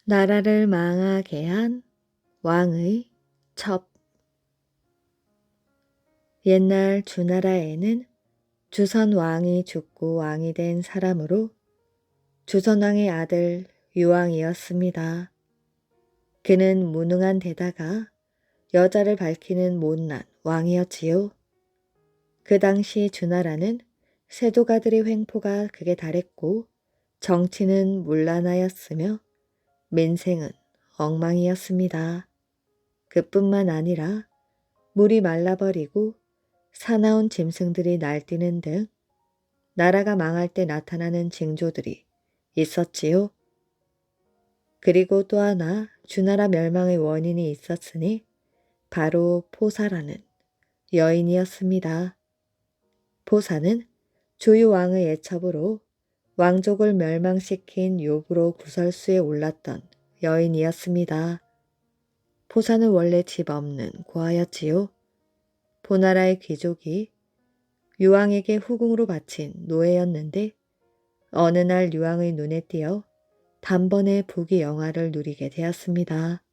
나라를 망하게 한 왕의 첩. 옛날 주나라에는 주선 왕이 죽고 왕이 된 사람으로 주선왕의 아들 유왕이었습니다. 그는 무능한 데다가 여자를 밝히는 못난 왕이었지요. 그 당시 주나라는 세도가들의 횡포가 극에 달했고 정치는 문란하였으며 민생은 엉망이었습니다. 그뿐만 아니라 물이 말라버리고 사나운 짐승들이 날뛰는 등 나라가 망할 때 나타나는 징조들이 있었지요. 그리고 또 하나 주나라 멸망의 원인이 있었으니 바로 포사라는 여인이었습니다. 포사는 조유왕의 애첩으로 왕족을 멸망시킨 요부로 구설수에 올랐던 여인이었습니다. 포사는 원래 집 없는 고아였지요. 포나라의 귀족이 유왕에게 후궁으로 바친 노예였는데 어느 날 유왕의 눈에 띄어 단번에 부귀 영화를 누리게 되었습니다.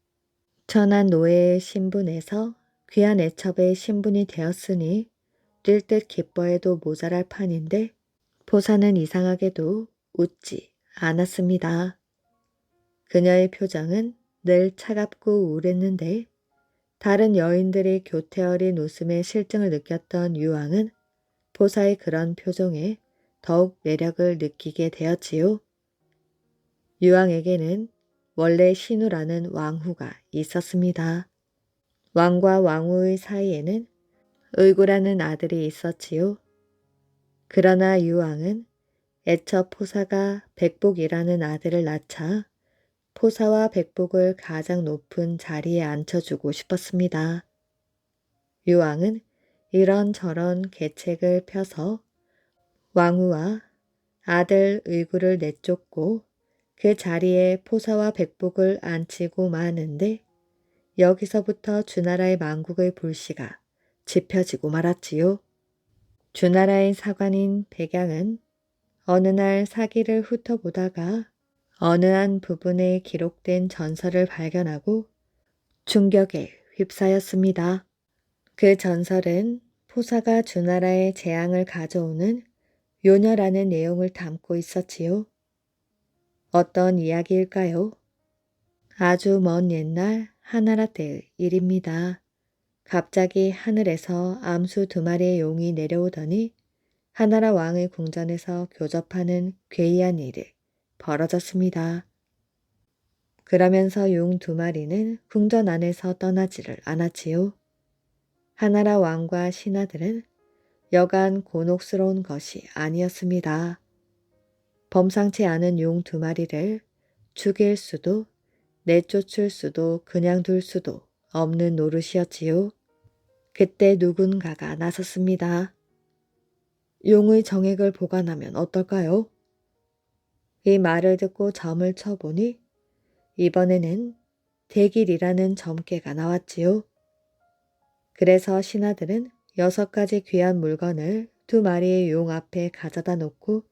천한 노예의 신분에서 귀한 애첩의 신분이 되었으니 뛸 듯 기뻐해도 모자랄 판인데 포사는 이상하게도 웃지 않았습니다. 그녀의 표정은 늘 차갑고 우울했는데 다른 여인들의 교태어린 웃음에 실증을 느꼈던 유왕은 포사의 그런 표정에 더욱 매력을 느끼게 되었지요. 유왕에게는 원래 신우라는 왕후가 있었습니다. 왕과 왕후의 사이에는 의구라는 아들이 있었지요. 그러나 유왕은 애처 포사가 백복이라는 아들을 낳자 포사와 백복을 가장 높은 자리에 앉혀주고 싶었습니다. 유왕은 이런저런 계책을 펴서 왕후와 아들 의구를 내쫓고 그 자리에 포사와 백복을 앉히고 마는데 여기서부터 주나라의 망국의 불씨가 지펴지고 말았지요. 주나라의 사관인 백양은 어느 날 사기를 훑어보다가 어느 한 부분에 기록된 전설을 발견하고 충격에 휩싸였습니다. 그 전설은 포사가 주나라의 재앙을 가져오는 요녀라는 내용을 담고 있었지요. 어떤 이야기일까요? 아주 먼 옛날 하나라 때의 일입니다. 갑자기 하늘에서 암수 2마리의 용이 내려오더니 하나라 왕의 궁전에서 교접하는 괴이한 일이 벌어졌습니다. 그러면서 용 2마리는 궁전 안에서 떠나지를 않았지요. 하나라 왕과 신하들은 여간 곤혹스러운 것이 아니었습니다. 범상치 않은 용 2마리를 죽일 수도 내쫓을 수도 그냥 둘 수도 없는 노릇이었지요. 그때 누군가가 나섰습니다. 용의 정액을 보관하면 어떨까요? 이 말을 듣고 점을 쳐보니 이번에는 대길이라는 점괘가 나왔지요. 그래서 신하들은 6가지 귀한 물건을 2마리의 용 앞에 가져다 놓고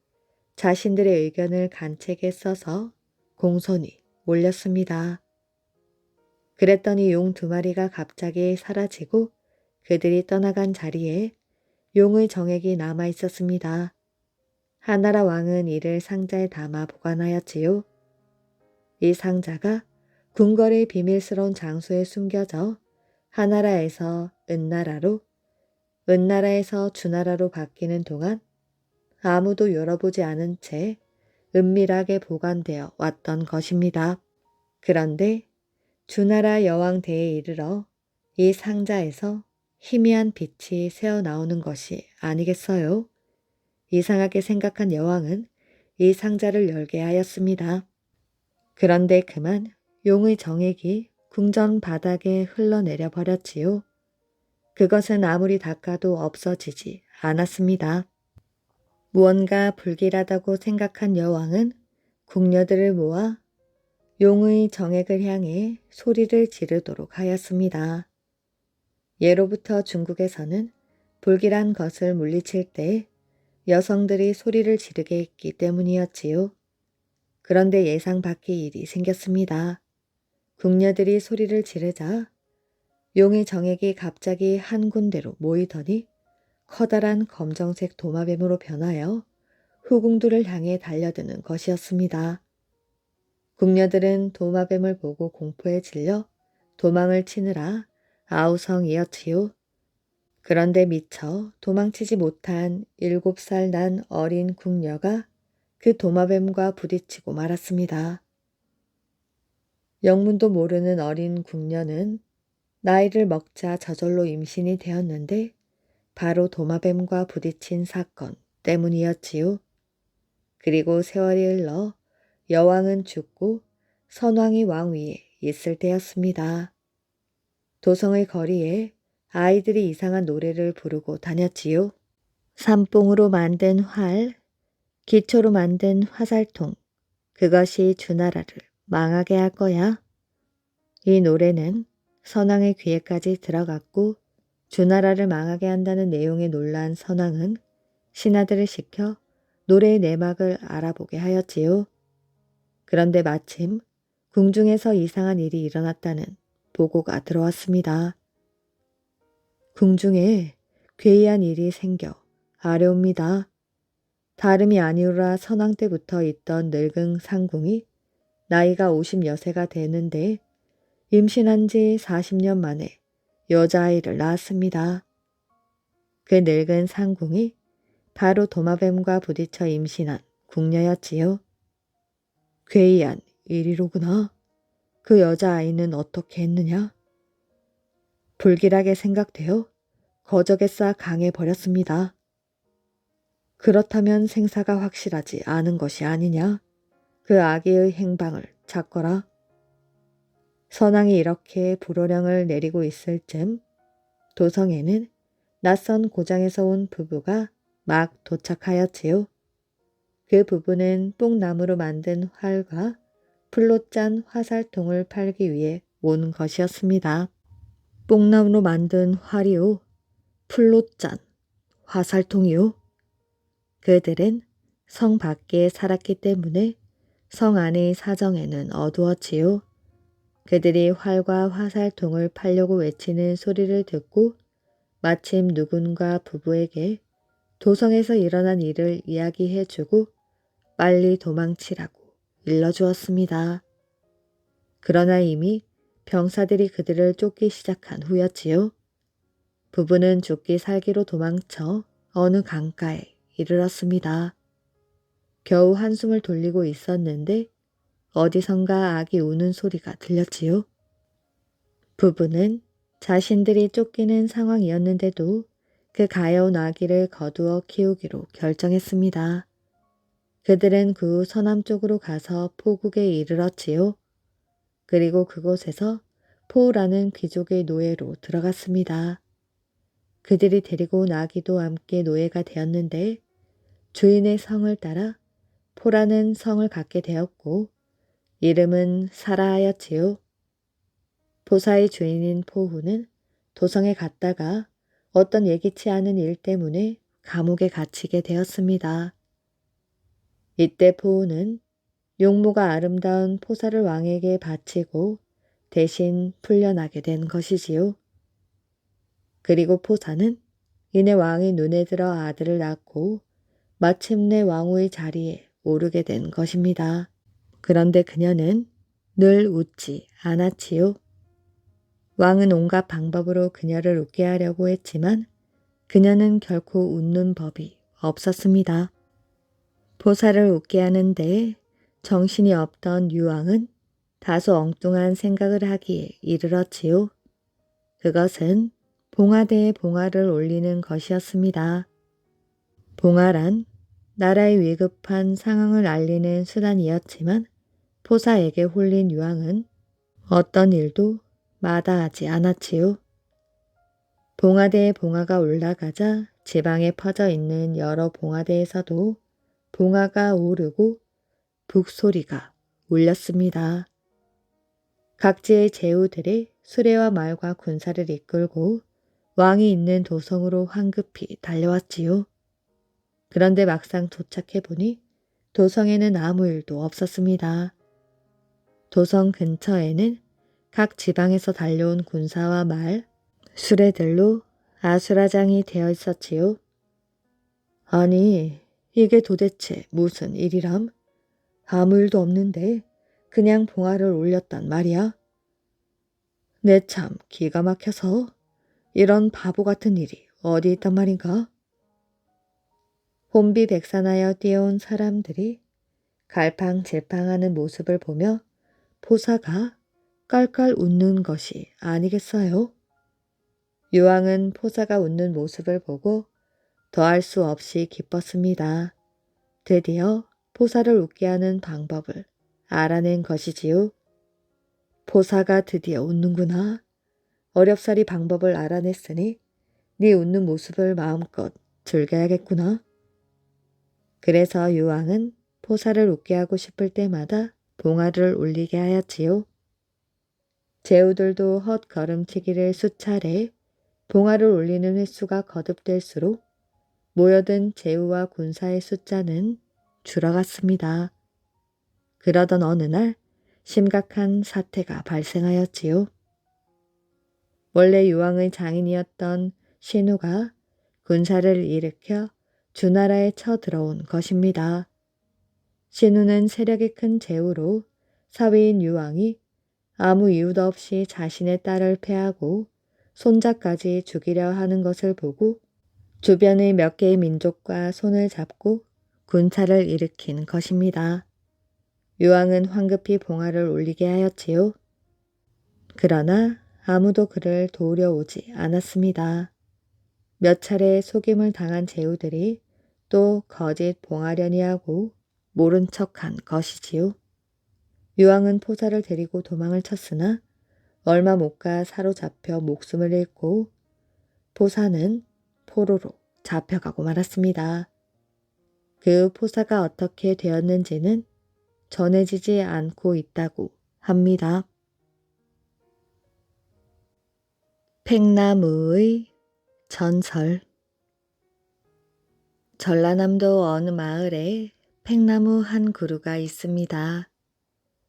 자신들의 의견을 간책에 써서 공손히 올렸습니다. 그랬더니 용 2마리가 갑자기 사라지고 그들이 떠나간 자리에 용의 정액이 남아 있었습니다. 하나라 왕은 이를 상자에 담아 보관하였지요. 이 상자가 궁궐의 비밀스러운 장소에 숨겨져 하나라에서 은나라로, 은나라에서 주나라로 바뀌는 동안 아무도 열어보지 않은 채 은밀하게 보관되어 왔던 것입니다. 그런데 주나라 여왕대에 이르러 이 상자에서 희미한 빛이 새어나오는 것이 아니겠어요? 이상하게 생각한 여왕은 이 상자를 열게 하였습니다. 그런데 그만 용의 정액이 궁전 바닥에 흘러내려 버렸지요. 그것은 아무리 닦아도 없어지지 않았습니다. 무언가 불길하다고 생각한 여왕은 궁녀들을 모아 용의 정액을 향해 소리를 지르도록 하였습니다. 예로부터 중국에서는 불길한 것을 물리칠 때 여성들이 소리를 지르게 했기 때문이었지요. 그런데 예상 밖의 일이 생겼습니다. 궁녀들이 소리를 지르자 용의 정액이 갑자기 한 군데로 모이더니 커다란 검정색 도마뱀으로 변하여 후궁들을 향해 달려드는 것이었습니다. 궁녀들은 도마뱀을 보고 공포에 질려 도망을 치느라 아우성이었지요. 그런데 미처 도망치지 못한 7살 난 어린 궁녀가 그 도마뱀과 부딪히고 말았습니다. 영문도 모르는 어린 궁녀는 나이를 먹자 저절로 임신이 되었는데 바로 도마뱀과 부딪힌 사건 때문이었지요. 그리고 세월이 흘러 여왕은 죽고 선왕이 왕위에 있을 때였습니다. 도성의 거리에 아이들이 이상한 노래를 부르고 다녔지요. 삼뽕으로 만든 활, 기초로 만든 화살통, 그것이 주나라를 망하게 할 거야. 이 노래는 선왕의 귀에까지 들어갔고 주나라를 망하게 한다는 내용의 놀란 선왕은 신하들을 시켜 노래의 내막을 알아보게 하였지요. 그런데 마침 궁중에서 이상한 일이 일어났다는 보고가 들어왔습니다. 궁중에 괴이한 일이 생겨 아뢰옵니다. 다름이 아니오라 선왕 때부터 있던 늙은 상궁이 나이가 50여세가 되는데 임신한 지 40년 만에 여자아이를 낳았습니다. 그 늙은 상궁이 바로 도마뱀과 부딪혀 임신한 궁녀였지요. 괴이한 일이로구나. 그 여자아이는 어떻게 했느냐? 불길하게 생각되어 거적에 쌓아 강해버렸습니다. 그렇다면 생사가 확실하지 않은 것이 아니냐? 그 아기의 행방을 찾거라. 선왕이 이렇게 불호령을 내리고 있을 즈음 도성에는 낯선 고장에서 온 부부가 막 도착하였지요. 그 부부는 뽕나무로 만든 활과 풀로 짠 화살통을 팔기 위해 온 것이었습니다. 뽕나무로 만든 활이요, 풀로 짠 화살통이요. 그들은 성 밖에 살았기 때문에 성 안의 사정에는 어두웠지요. 그들이 활과 화살통을 팔려고 외치는 소리를 듣고 마침 누군가 부부에게 도성에서 일어난 일을 이야기해주고 빨리 도망치라고 일러주었습니다. 그러나 이미 병사들이 그들을 쫓기 시작한 후였지요. 부부는 죽기 살기로 도망쳐 어느 강가에 이르렀습니다. 겨우 한숨을 돌리고 있었는데 어디선가 아기 우는 소리가 들렸지요. 부부는 자신들이 쫓기는 상황이었는데도 그 가여운 아기를 거두어 키우기로 결정했습니다. 그들은 그 후 서남 쪽으로 가서 포국에 이르렀지요. 그리고 그곳에서 포우라는 귀족의 노예로 들어갔습니다. 그들이 데리고 온 아기도 함께 노예가 되었는데 주인의 성을 따라 포라는 성을 갖게 되었고 이름은 사라하였지요. 포사의 주인인 포후는 도성에 갔다가 어떤 예기치 않은 일 때문에 감옥에 갇히게 되었습니다. 이때 포후는 용모가 아름다운 포사를 왕에게 바치고 대신 풀려나게 된 것이지요. 그리고 포사는 이내 왕이 눈에 들어 아들을 낳고 마침내 왕후의 자리에 오르게 된 것입니다. 그런데 그녀는 늘 웃지 않았지요. 왕은 온갖 방법으로 그녀를 웃게 하려고 했지만 그녀는 결코 웃는 법이 없었습니다. 포사를 웃게 하는데 정신이 없던 유왕은 다소 엉뚱한 생각을 하기에 이르렀지요. 그것은 봉화대에 봉화를 올리는 것이었습니다. 봉화란 나라의 위급한 상황을 알리는 수단이었지만 포사에게 홀린 유왕은 어떤 일도 마다하지 않았지요. 봉화대에 봉화가 올라가자 지방에 퍼져 있는 여러 봉화대에서도 봉화가 오르고 북소리가 울렸습니다. 각지의 제후들이 수레와 말과 군사를 이끌고 왕이 있는 도성으로 황급히 달려왔지요. 그런데 막상 도착해보니 도성에는 아무 일도 없었습니다. 도성 근처에는 각 지방에서 달려온 군사와 말, 수레들로 아수라장이 되어 있었지요. 아니, 이게 도대체 무슨 일이람? 아무 일도 없는데 그냥 봉화를 올렸단 말이야. 내 참 기가 막혀서 이런 바보 같은 일이 어디 있단 말인가? 혼비백산하여 뛰어온 사람들이 갈팡질팡하는 모습을 보며 포사가 깔깔 웃는 것이 아니겠어요? 유왕은 포사가 웃는 모습을 보고 더할 수 없이 기뻤습니다. 드디어 포사를 웃게 하는 방법을 알아낸 것이지요. 포사가 드디어 웃는구나. 어렵사리 방법을 알아냈으니 네 웃는 모습을 마음껏 즐겨야겠구나. 그래서 유왕은 포사를 웃게 하고 싶을 때마다 봉화를 울리게 하였지요. 제후들도 헛걸음치기를 수차례 봉화를 울리는 횟수가 거듭될수록 모여든 제후와 군사의 숫자는 줄어갔습니다. 그러던 어느 날 심각한 사태가 발생하였지요. 원래 유왕의 장인이었던 신우가 군사를 일으켜 주나라에 쳐들어온 것입니다. 신우는 세력이 큰 제후로 사위인 유왕이 아무 이유도 없이 자신의 딸을 패하고 손자까지 죽이려 하는 것을 보고 주변의 몇 개의 민족과 손을 잡고 군사를 일으킨 것입니다. 유왕은 황급히 봉화를 올리게 하였지요. 그러나 아무도 그를 도우려 오지 않았습니다. 몇 차례 속임을 당한 제후들이 또 거짓 봉하려니 하고 모른 척한 것이지요. 유왕은 포사를 데리고 도망을 쳤으나 얼마 못 가 사로잡혀 목숨을 잃고 포사는 포로로 잡혀가고 말았습니다. 그 포사가 어떻게 되었는지는 전해지지 않고 있다고 합니다. 팽나무의 전설. 전라남도 어느 마을에 팽나무 한 그루가 있습니다.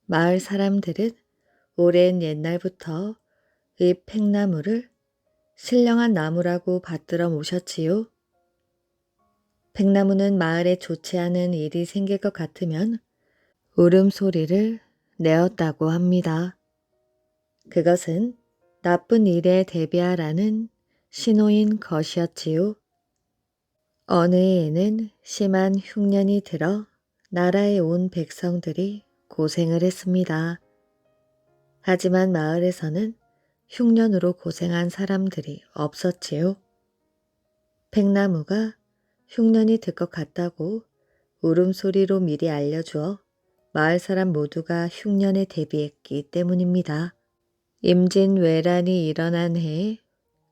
마을 사람들은 오랜 옛날부터 이 팽나무를 신령한 나무라고 받들어 모셨지요. 팽나무는 마을에 좋지 않은 일이 생길 것 같으면 울음소리를 내었다고 합니다. 그것은 나쁜 일에 대비하라는 신호인 것이었지요. 어느 해에는 심한 흉년이 들어 나라에 온 백성들이 고생을 했습니다. 하지만 마을에서는 흉년으로 고생한 사람들이 없었지요. 팽나무가 흉년이 들 것 같다고 울음소리로 미리 알려주어 마을 사람 모두가 흉년에 대비했기 때문입니다. 임진왜란이 일어난 해에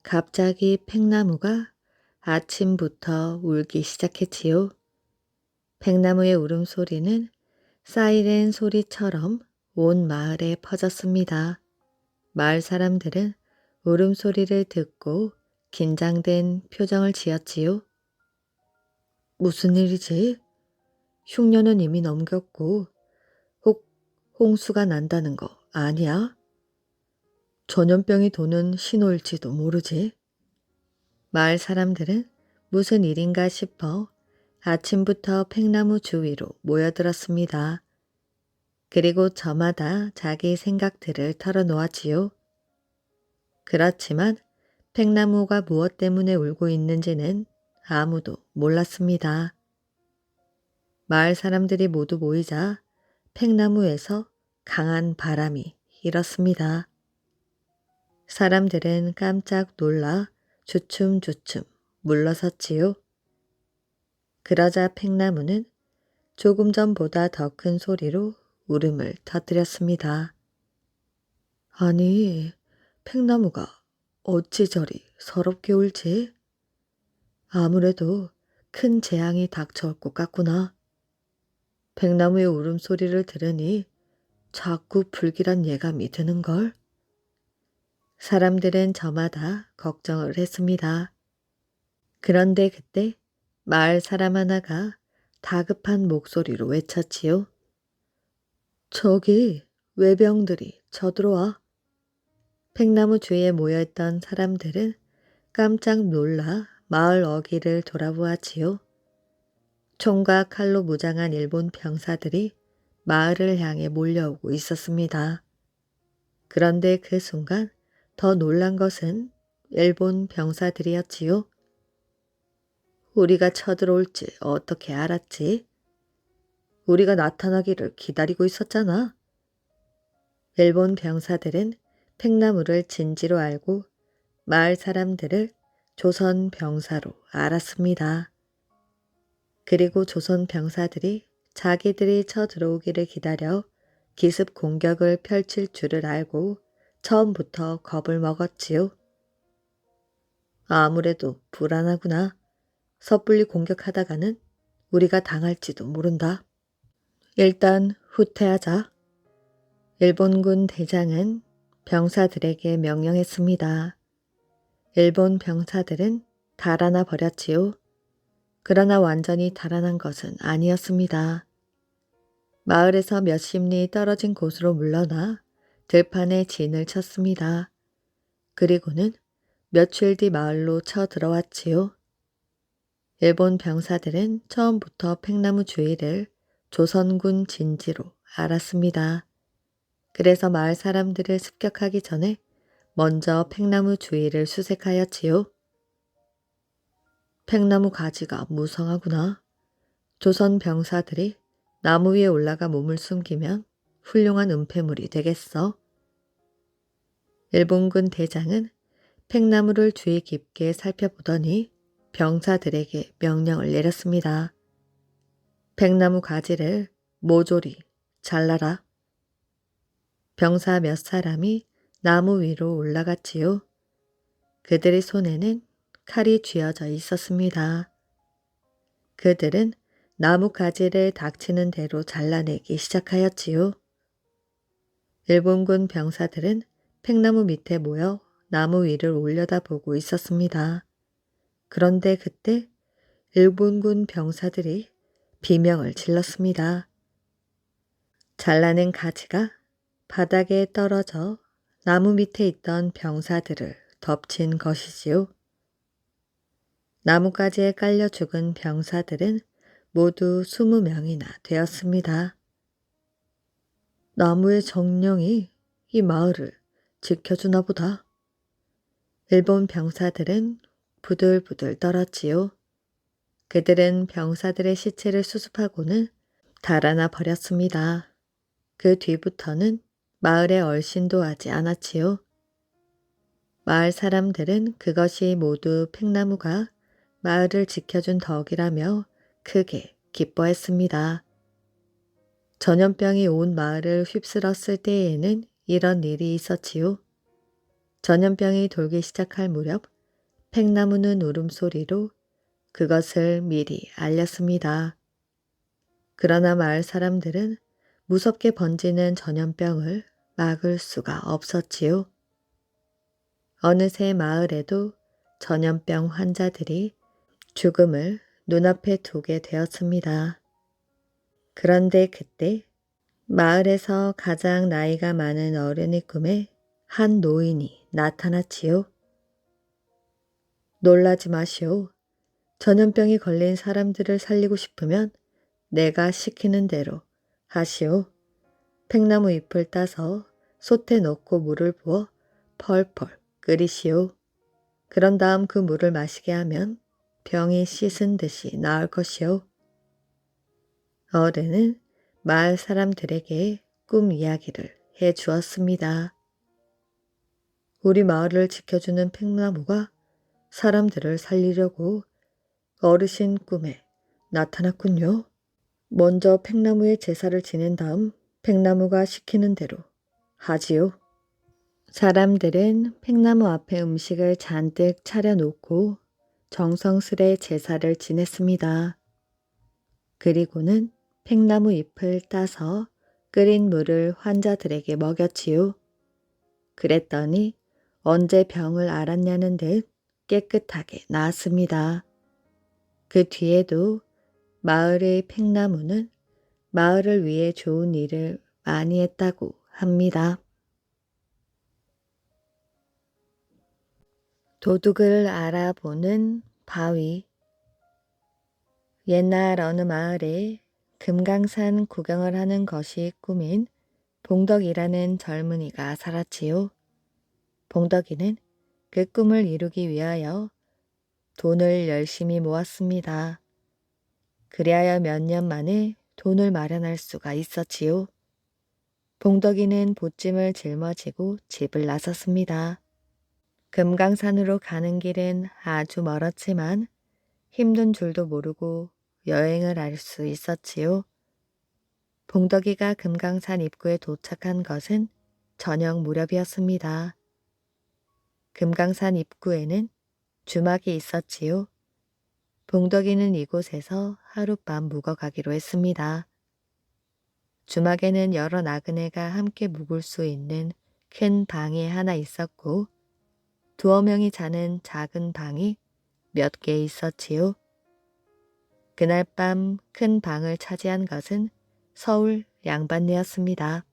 갑자기 팽나무가 아침부터 울기 시작했지요. 팽나무의 울음소리는 사이렌 소리처럼 온 마을에 퍼졌습니다. 마을 사람들은 울음소리를 듣고 긴장된 표정을 지었지요. 무슨 일이지? 흉년은 이미 넘겼고 혹 홍수가 난다는 거 아니야? 전염병이 도는 신호일지도 모르지. 마을 사람들은 무슨 일인가 싶어 아침부터 팽나무 주위로 모여들었습니다. 그리고 저마다 자기 생각들을 털어놓았지요. 그렇지만 팽나무가 무엇 때문에 울고 있는지는 아무도 몰랐습니다. 마을 사람들이 모두 모이자 팽나무에서 강한 바람이 일었습니다. 사람들은 깜짝 놀라 주춤주춤 물러섰지요. 그러자 팽나무는 조금 전보다 더 큰 소리로 울음을 터뜨렸습니다. 아니, 팽나무가 어찌 저리 서럽게 울지? 아무래도 큰 재앙이 닥쳐올 것 같구나. 팽나무의 울음소리를 들으니 자꾸 불길한 예감이 드는걸. 사람들은 저마다 걱정을 했습니다. 그런데 그때 마을 사람 하나가 다급한 목소리로 외쳤지요. 저기 외병들이 쳐들어와. 팽나무 주위에 모여있던 사람들은 깜짝 놀라 마을 어귀를 돌아보았지요. 총과 칼로 무장한 일본 병사들이 마을을 향해 몰려오고 있었습니다. 그런데 그 순간 더 놀란 것은 일본 병사들이었지요. 우리가 쳐들어올지 어떻게 알았지? 우리가 나타나기를 기다리고 있었잖아. 일본 병사들은 팽나무를 진지로 알고 마을 사람들을 조선 병사로 알았습니다. 그리고 조선 병사들이 자기들이 쳐들어오기를 기다려 기습 공격을 펼칠 줄을 알고 처음부터 겁을 먹었지요. 아무래도 불안하구나. 섣불리 공격하다가는 우리가 당할지도 모른다. 일단 후퇴하자. 일본군 대장은 병사들에게 명령했습니다. 일본 병사들은 달아나 버렸지요. 그러나 완전히 달아난 것은 아니었습니다. 마을에서 몇십 리 떨어진 곳으로 물러나 들판에 진을 쳤습니다. 그리고는 며칠 뒤 마을로 쳐들어왔지요. 일본 병사들은 처음부터 팽나무 주위를 조선군 진지로 알았습니다. 그래서 마을 사람들을 습격하기 전에 먼저 팽나무 주위를 수색하였지요. 팽나무 가지가 무성하구나. 조선 병사들이 나무 위에 올라가 몸을 숨기면 훌륭한 은폐물이 되겠어. 일본군 대장은 팽나무를 주의 깊게 살펴보더니 병사들에게 명령을 내렸습니다. 팽나무 가지를 모조리 잘라라. 병사 몇 사람이 나무 위로 올라갔지요. 그들의 손에는 칼이 쥐어져 있었습니다. 그들은 나무 가지를 닥치는 대로 잘라내기 시작하였지요. 일본군 병사들은 팽나무 밑에 모여 나무 위를 올려다보고 있었습니다. 그런데 그때 일본군 병사들이 비명을 질렀습니다. 잘라낸 가지가 바닥에 떨어져 나무 밑에 있던 병사들을 덮친 것이지요. 나뭇가지에 깔려 죽은 병사들은 모두 20명이나 되었습니다. 나무의 정령이 이 마을을 지켜주나 보다. 일본 병사들은 부들부들 떨었지요. 그들은 병사들의 시체를 수습하고는 달아나 버렸습니다. 그 뒤부터는 마을에 얼씬도 하지 않았지요. 마을 사람들은 그것이 모두 팽나무가 마을을 지켜준 덕이라며 크게 기뻐했습니다. 전염병이 온 마을을 휩쓸었을 때에는 이런 일이 있었지요. 전염병이 돌기 시작할 무렵 팽나무는 울음소리로 그것을 미리 알렸습니다. 그러나 마을 사람들은 무섭게 번지는 전염병을 막을 수가 없었지요. 어느새 마을에도 전염병 환자들이 죽음을 눈앞에 두게 되었습니다. 그런데 그때 마을에서 가장 나이가 많은 어른의 꿈에 한 노인이 나타났지요. 놀라지 마시오. 전염병이 걸린 사람들을 살리고 싶으면 내가 시키는 대로 하시오. 팽나무 잎을 따서 솥에 넣고 물을 부어 펄펄 끓이시오. 그런 다음 그 물을 마시게 하면 병이 씻은 듯이 나을 것이오. 어른은 마을 사람들에게 꿈 이야기를 해 주었습니다. 우리 마을을 지켜주는 팽나무가 사람들을 살리려고 어르신 꿈에 나타났군요. 먼저 팽나무에 제사를 지낸 다음 팽나무가 시키는 대로 하지요. 사람들은 팽나무 앞에 음식을 잔뜩 차려놓고 정성스레 제사를 지냈습니다. 그리고는 팽나무 잎을 따서 끓인 물을 환자들에게 먹였지요. 그랬더니 언제 병을 앓았냐는 듯 깨끗하게 나았습니다. 그 뒤에도 마을의 팽나무는 마을을 위해 좋은 일을 많이 했다고 합니다. 도둑을 알아보는 바위. 옛날 어느 마을에 금강산 구경을 하는 것이 꿈인 봉덕이라는 젊은이가 살았지요. 봉덕이는 그 꿈을 이루기 위하여 돈을 열심히 모았습니다. 그리하여 몇 년 만에 돈을 마련할 수가 있었지요. 봉덕이는 보찜을 짊어지고 집을 나섰습니다. 금강산으로 가는 길은 아주 멀었지만 힘든 줄도 모르고 여행을 할 수 있었지요. 봉덕이가 금강산 입구에 도착한 것은 저녁 무렵이었습니다. 금강산 입구에는 주막이 있었지요. 봉덕이는 이곳에서 하룻밤 묵어가기로 했습니다. 주막에는 여러 나그네가 함께 묵을 수 있는 큰 방이 하나 있었고 두어 명이 자는 작은 방이 몇 개 있었지요. 그날 밤 큰 방을 차지한 것은 서울 양반네였습니다.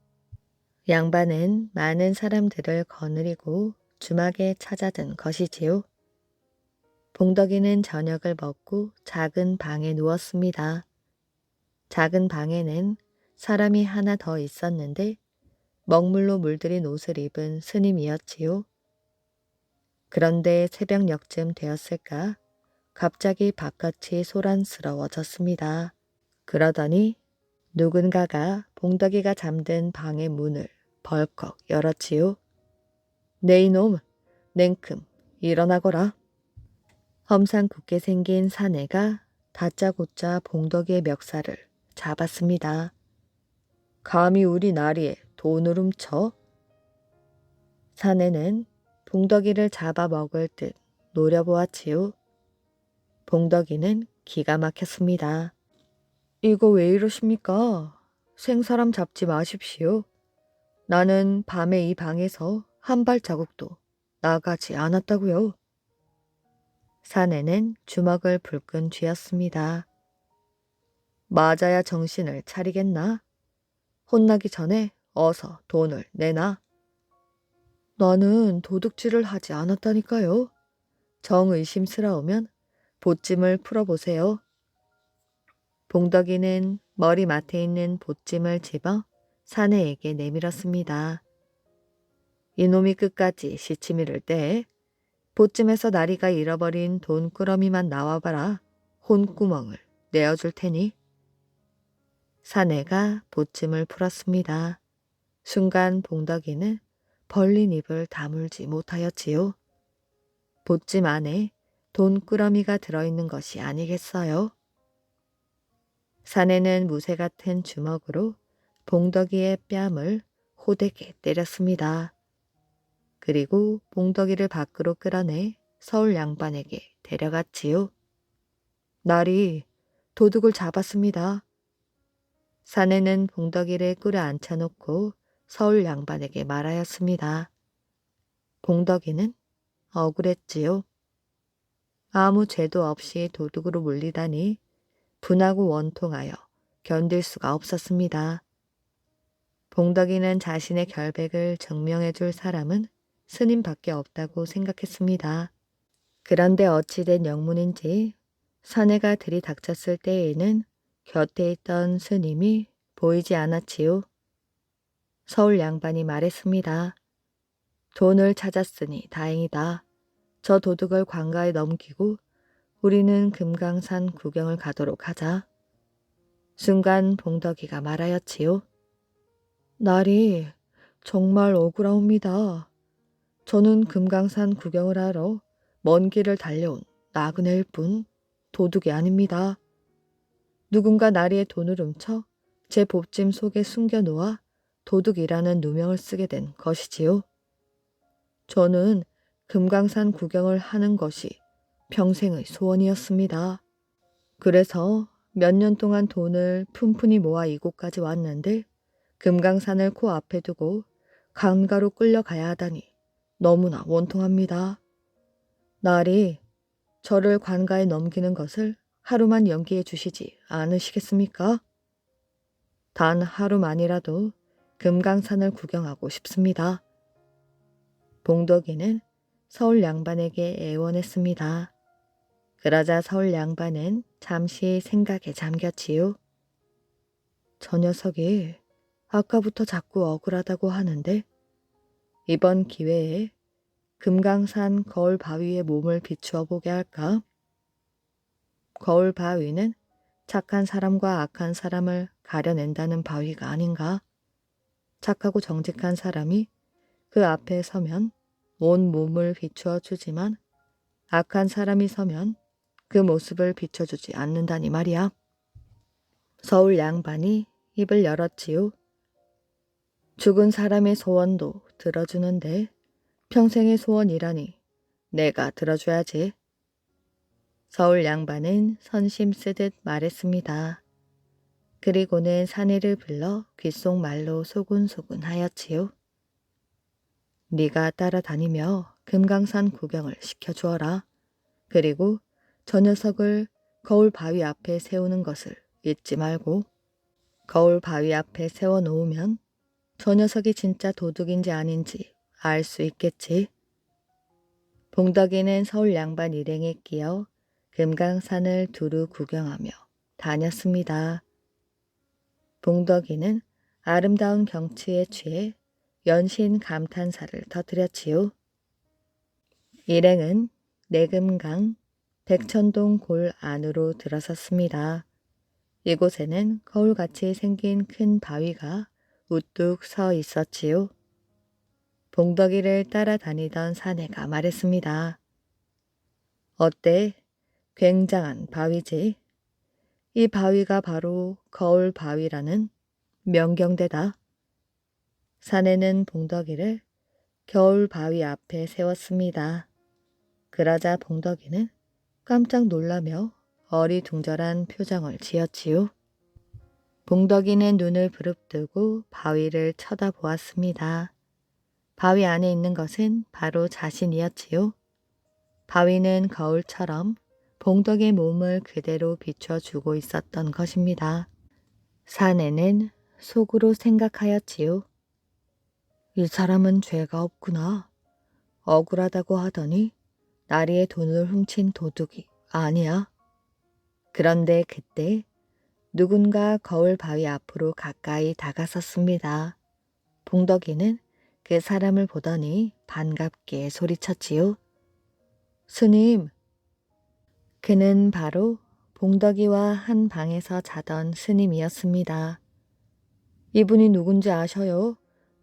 양반은 많은 사람들을 거느리고 주막에 찾아든 것이지요. 봉덕이는 저녁을 먹고 작은 방에 누웠습니다. 작은 방에는 사람이 하나 더 있었는데 먹물로 물들인 옷을 입은 스님이었지요. 그런데 새벽녘쯤 되었을까 갑자기 바깥이 소란스러워졌습니다. 그러더니 누군가가 봉덕이가 잠든 방의 문을 벌컥 열었지요. 네 이놈, 냉큼 일어나거라. 험상궂게 생긴 사내가 다짜고짜 봉덕이의 멱살을 잡았습니다. 감히 우리 나리에 돈을 훔쳐? 사내는 봉덕이를 잡아먹을 듯 노려보았지요. 봉덕이는 기가 막혔습니다. 이거 왜 이러십니까? 생사람 잡지 마십시오. 나는 밤에 이 방에서 한 발자국도 나가지 않았다고요. 사내는 주먹을 불끈 쥐었습니다. 맞아야 정신을 차리겠나? 혼나기 전에 어서 돈을 내놔. 나는 도둑질을 하지 않았다니까요. 정의심스러우면 보찜을 풀어보세요. 봉덕이는 머리맡에 있는 보찜을 집어 사내에게 내밀었습니다. 이놈이 끝까지 시치미를 떼 보찜에서 나리가 잃어버린 돈꾸러미만 나와봐라. 혼구멍을 내어줄 테니. 사내가 보찜을 풀었습니다. 순간 봉덕이는 벌린 입을 다물지 못하였지요. 보찜 안에 돈꾸러미가 들어있는 것이 아니겠어요? 사내는 무쇠 같은 주먹으로 봉덕이의 뺨을 호되게 때렸습니다. 그리고 봉덕이를 밖으로 끌어내 서울 양반에게 데려갔지요. 날이 도둑을 잡았습니다. 사내는 봉덕이를 끌어 앉혀놓고 서울 양반에게 말하였습니다. 봉덕이는 억울했지요. 아무 죄도 없이 도둑으로 물리다니 분하고 원통하여 견딜 수가 없었습니다. 봉덕이는 자신의 결백을 증명해 줄 사람은 스님밖에 없다고 생각했습니다. 그런데 어찌된 영문인지 사내가 들이닥쳤을 때에는 곁에 있던 스님이 보이지 않았지요. 서울 양반이 말했습니다. 돈을 찾았으니 다행이다. 저 도둑을 관가에 넘기고 우리는 금강산 구경을 가도록 하자. 순간 봉덕이가 말하였지요. 날이 정말 억울하옵니다. 저는 금강산 구경을 하러 먼 길을 달려온 나그네일 뿐 도둑이 아닙니다. 누군가 나리의 돈을 훔쳐 제 봅짐 속에 숨겨놓아 도둑이라는 누명을 쓰게 된 것이지요. 저는 금강산 구경을 하는 것이 평생의 소원이었습니다. 그래서 몇 년 동안 돈을 푼푼히 모아 이곳까지 왔는데 금강산을 코앞에 두고 강가로 끌려가야 하다니 너무나 원통합니다. 날이 저를 관가에 넘기는 것을 하루만 연기해 주시지 않으시겠습니까? 단 하루만이라도 금강산을 구경하고 싶습니다. 봉덕이는 서울 양반에게 애원했습니다. 그러자 서울 양반은 잠시 생각에 잠겼지요. 저 녀석이 아까부터 자꾸 억울하다고 하는데 이번 기회에 금강산 거울 바위에 몸을 비추어 보게 할까? 거울 바위는 착한 사람과 악한 사람을 가려낸다는 바위가 아닌가? 착하고 정직한 사람이 그 앞에 서면 온 몸을 비추어 주지만 악한 사람이 서면 그 모습을 비춰주지 않는다니 말이야. 서울 양반이 입을 열었지요. 죽은 사람의 소원도 들어주는데 평생의 소원이라니 내가 들어줘야지. 서울 양반은 선심 쓰듯 말했습니다. 그리고는 사내를 불러 귓속말로 소곤소곤 하였지요. 네가 따라다니며 금강산 구경을 시켜주어라. 그리고 저 녀석을 거울 바위 앞에 세우는 것을 잊지 말고. 거울 바위 앞에 세워놓으면 저 녀석이 진짜 도둑인지 아닌지 알 수 있겠지. 봉덕이는 서울 양반 일행에 끼어 금강산을 두루 구경하며 다녔습니다. 봉덕이는 아름다운 경치에 취해 연신 감탄사를 터뜨렸지요. 일행은 내금강 백천동 골 안으로 들어섰습니다. 이곳에는 거울같이 생긴 큰 바위가 우뚝 서 있었지요. 봉덕이를 따라다니던 사내가 말했습니다. 어때? 굉장한 바위지. 이 바위가 바로 거울 바위라는 명경대다. 사내는 봉덕이를 겨울 바위 앞에 세웠습니다. 그러자 봉덕이는 깜짝 놀라며 어리둥절한 표정을 지었지요. 봉덕이는 눈을 부릅뜨고 바위를 쳐다보았습니다. 바위 안에 있는 것은 바로 자신이었지요. 바위는 거울처럼 봉덕의 몸을 그대로 비춰주고 있었던 것입니다. 사내는 속으로 생각하였지요. 이 사람은 죄가 없구나. 억울하다고 하더니 나리의 돈을 훔친 도둑이 아니야. 그런데 그때 누군가 거울 바위 앞으로 가까이 다가섰습니다. 봉덕이는 그 사람을 보더니 반갑게 소리쳤지요. 스님! 그는 바로 봉덕이와 한 방에서 자던 스님이었습니다. 이분이 누군지 아셔요?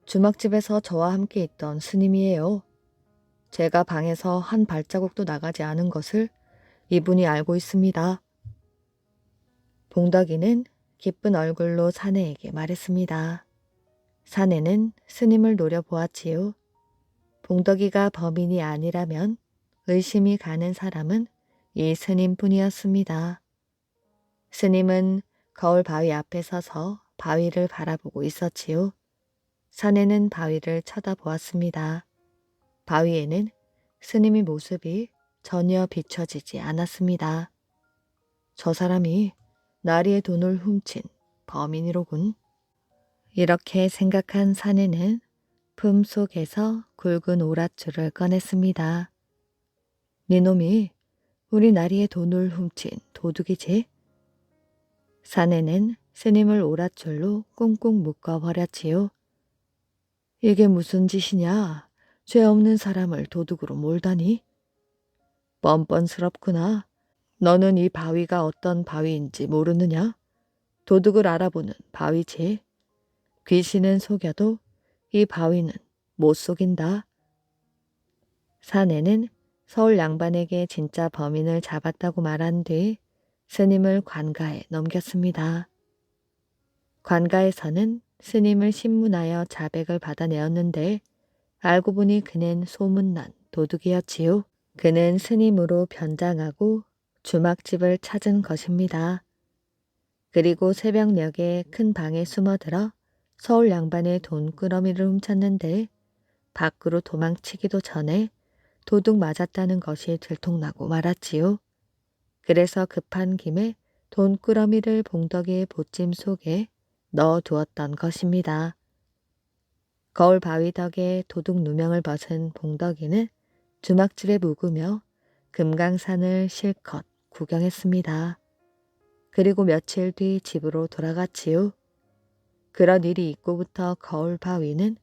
주막집에서 저와 함께 있던 스님이에요. 제가 방에서 한 발자국도 나가지 않은 것을 이분이 알고 있습니다. 봉덕이는 기쁜 얼굴로 사내에게 말했습니다. 사내는 스님을 노려보았지요. 봉덕이가 범인이 아니라면 의심이 가는 사람은 이 스님뿐이었습니다. 스님은 거울 바위 앞에 서서 바위를 바라보고 있었지요. 사내는 바위를 쳐다보았습니다. 바위에는 스님의 모습이 전혀 비춰지지 않았습니다. 저 사람이 나리의 돈을 훔친 범인이로군. 이렇게 생각한 사내는 품속에서 굵은 오랏줄을 꺼냈습니다. 니놈이 우리 나리의 돈을 훔친 도둑이지? 사내는 스님을 오랏줄로 꽁꽁 묶어버렸지요. 이게 무슨 짓이냐? 죄 없는 사람을 도둑으로 몰다니? 뻔뻔스럽구나. 너는 이 바위가 어떤 바위인지 모르느냐? 도둑을 알아보는 바위지. 귀신은 속여도 이 바위는 못 속인다. 사내는 서울 양반에게 진짜 범인을 잡았다고 말한 뒤 스님을 관가에 넘겼습니다. 관가에서는 스님을 신문하여 자백을 받아내었는데 알고 보니 그는 소문난 도둑이었지요. 그는 스님으로 변장하고 주막집을 찾은 것입니다. 그리고 새벽녘에 큰 방에 숨어들어 서울 양반의 돈꾸러미를 훔쳤는데 밖으로 도망치기도 전에 도둑 맞았다는 것이 들통나고 말았지요. 그래서 급한 김에 돈꾸러미를 봉덕이의 보찜 속에 넣어두었던 것입니다. 거울 바위 덕에 도둑 누명을 벗은 봉덕이는 주막줄에 묵으며 금강산을 실컷 구경했습니다. 그리고 며칠 뒤 집으로 돌아갔지요. 그런 일이 있고부터 거울 바위는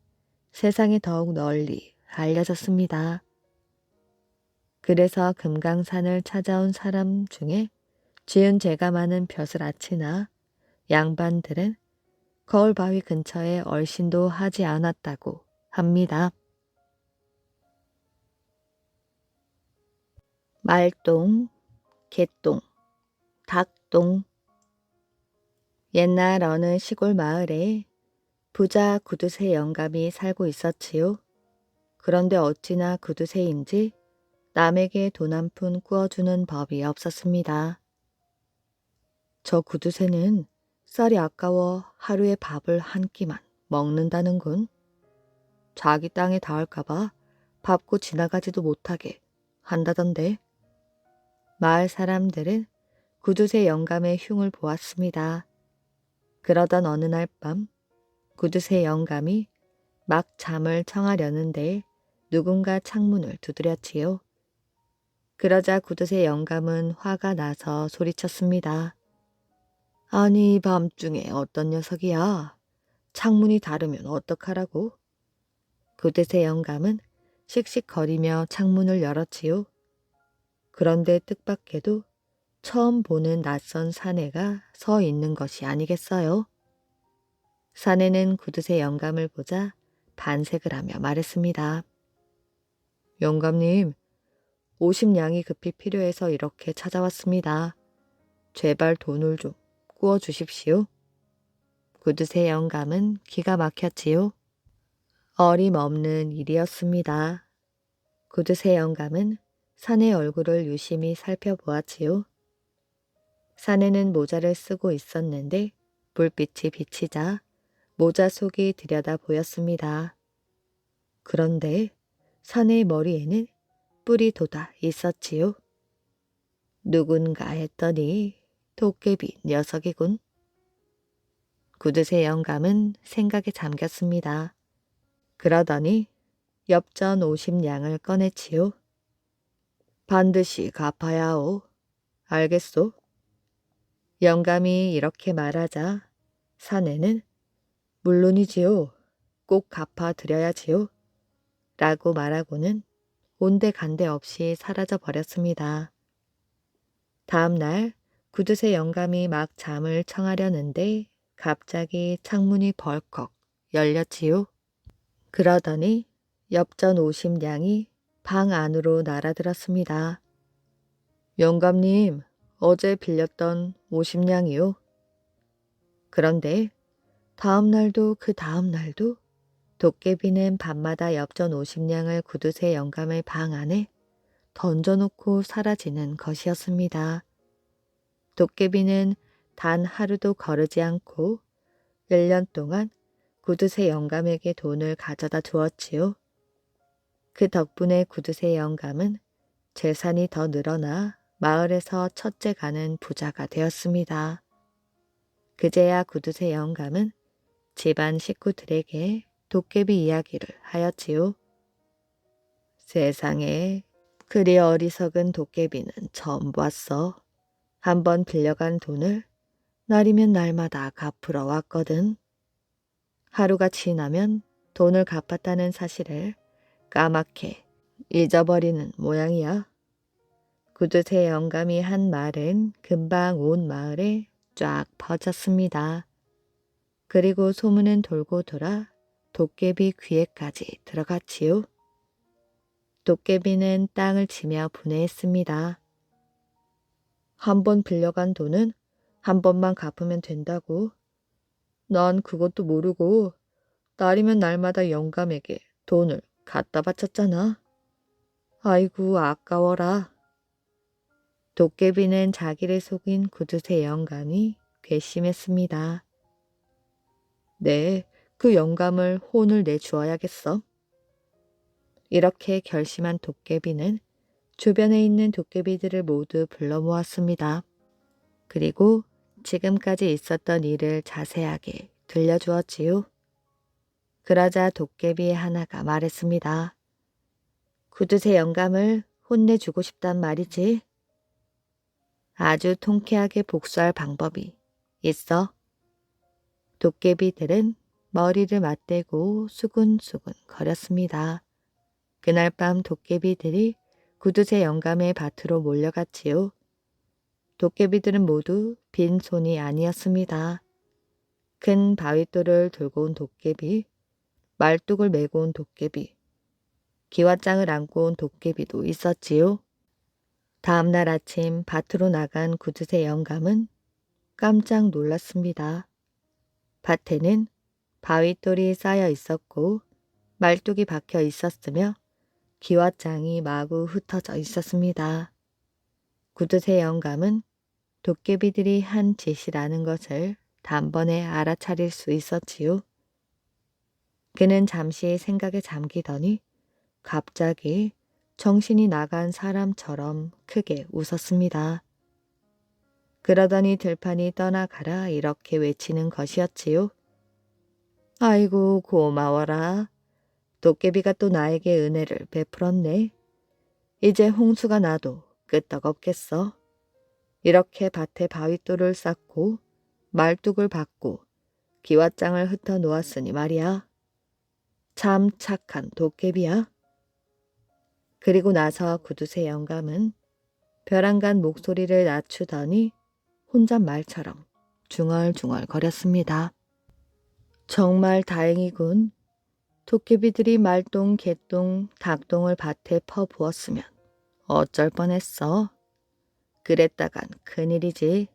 세상에 더욱 널리 알려졌습니다. 그래서 금강산을 찾아온 사람 중에 쥐은 죄가 많은 벼슬아치나 양반들은 거울 바위 근처에 얼씬도 하지 않았다고 합니다. 말똥, 개똥, 닭똥. 옛날 어느 시골 마을에 부자 구두쇠 영감이 살고 있었지요. 그런데 어찌나 구두쇠인지 남에게 돈 한 푼 꾸어주는 법이 없었습니다. 저 구두쇠는 쌀이 아까워 하루에 밥을 한 끼만 먹는다는군. 자기 땅에 닿을까봐 밟고 지나가지도 못하게 한다던데. 마을 사람들은 구두쇠 영감의 흉을 보았습니다. 그러던 어느 날 밤 구두쇠 영감이 막 잠을 청하려는데 누군가 창문을 두드렸지요. 그러자 구두쇠 영감은 화가 나서 소리쳤습니다. 아니, 밤중에 어떤 녀석이야. 창문이 닫으면 어떡하라고? 구두쇠 영감은 씩씩거리며 창문을 열었지요. 그런데 뜻밖에도 처음 보는 낯선 사내가 서 있는 것이 아니겠어요? 사내는 구두쇠 영감을 보자 반색을 하며 말했습니다. 영감님, 50냥이 급히 필요해서 이렇게 찾아왔습니다. 제발 돈을 좀 구워주십시오. 구두쇠 영감은 기가 막혔지요. 어림없는 일이었습니다. 구두쇠 영감은 사내 얼굴을 유심히 살펴보았지요. 사내는 모자를 쓰고 있었는데 불빛이 비치자 모자 속이 들여다 보였습니다. 그런데 사내의 머리에는 뿔이 돋아 있었지요. 누군가 했더니 도깨비 녀석이군. 구두쇠 영감은 생각에 잠겼습니다. 그러더니 엽전 50냥을 꺼내지요. 반드시 갚아야 하오. 알겠소? 영감이 이렇게 말하자 사내는 물론이지요. 꼭 갚아드려야지요. 라고 말하고는 온데간데 없이 사라져 버렸습니다. 다음 날 구두쇠 영감이 막 잠을 청하려는데 갑자기 창문이 벌컥 열렸지요. 그러더니 엽전 50냥이 방 안으로 날아들었습니다. 영감님, 어제 빌렸던 50냥이요. 그런데 다음 날도 그 다음 날도 도깨비는 밤마다 엽전 50냥을 구두쇠 영감의 방 안에 던져놓고 사라지는 것이었습니다. 도깨비는 단 하루도 거르지 않고 1년 동안 구두쇠 영감에게 돈을 가져다 주었지요. 그 덕분에 구두쇠 영감은 재산이 더 늘어나 마을에서 첫째 가는 부자가 되었습니다. 그제야 구두쇠 영감은 집안 식구들에게 도깨비 이야기를 하였지요. 세상에, 그리 어리석은 도깨비는 처음 봤어. 한번 빌려간 돈을 날이면 날마다 갚으러 왔거든. 하루가 지나면 돈을 갚았다는 사실을 까맣게 잊어버리는 모양이야. 구두쇠 영감이 한 말은 금방 온 마을에 쫙 퍼졌습니다. 그리고 소문은 돌고 돌아 도깨비 귀에까지 들어갔지요. 도깨비는 땅을 치며 분해했습니다. 한 번 빌려간 돈은 한 번만 갚으면 된다고. 난 그것도 모르고 날이면 날마다 영감에게 돈을 갖다 바쳤잖아. 아이고, 아까워라. 도깨비는 자기를 속인 구두쇠 영감이 괘씸했습니다. 네, 그 영감을 혼을 내주어야겠어. 이렇게 결심한 도깨비는 주변에 있는 도깨비들을 모두 불러 모았습니다. 그리고 지금까지 있었던 일을 자세하게 들려주었지요. 그러자 도깨비 하나가 말했습니다. 구두쇠 영감을 혼내주고 싶단 말이지. 아주 통쾌하게 복수할 방법이 있어. 도깨비들은 머리를 맞대고 수근수근 거렸습니다. 그날 밤 도깨비들이 구두쇠 영감의 밭으로 몰려갔지요. 도깨비들은 모두 빈손이 아니었습니다. 큰 바윗돌을 들고 온 도깨비, 말뚝을 메고 온 도깨비, 기와장을 안고 온 도깨비도 있었지요. 다음날 아침 밭으로 나간 구두쇠 영감은 깜짝 놀랐습니다. 밭에는 바윗돌이 쌓여 있었고 말뚝이 박혀 있었으며 기와장이 마구 흩어져 있었습니다. 구두쇠 영감은 도깨비들이 한 짓이라는 것을 단번에 알아차릴 수 있었지요. 그는 잠시 생각에 잠기더니 갑자기 정신이 나간 사람처럼 크게 웃었습니다. 그러더니 들판이 떠나가라 이렇게 외치는 것이었지요. 아이고 고마워라. 도깨비가 또 나에게 은혜를 베풀었네. 이제 홍수가 나도 끄떡없겠어. 이렇게 밭에 바윗돌을 쌓고 말뚝을 박고 기와장을 흩어 놓았으니 말이야. 참 착한 도깨비야. 그리고 나서 구두쇠 영감은 벼랑간 목소리를 낮추더니 혼잣말처럼 중얼중얼 거렸습니다. 정말 다행이군. 도깨비들이 말똥, 개똥, 닭똥을 밭에 퍼부었으면 어쩔 뻔했어. 그랬다간 큰일이지.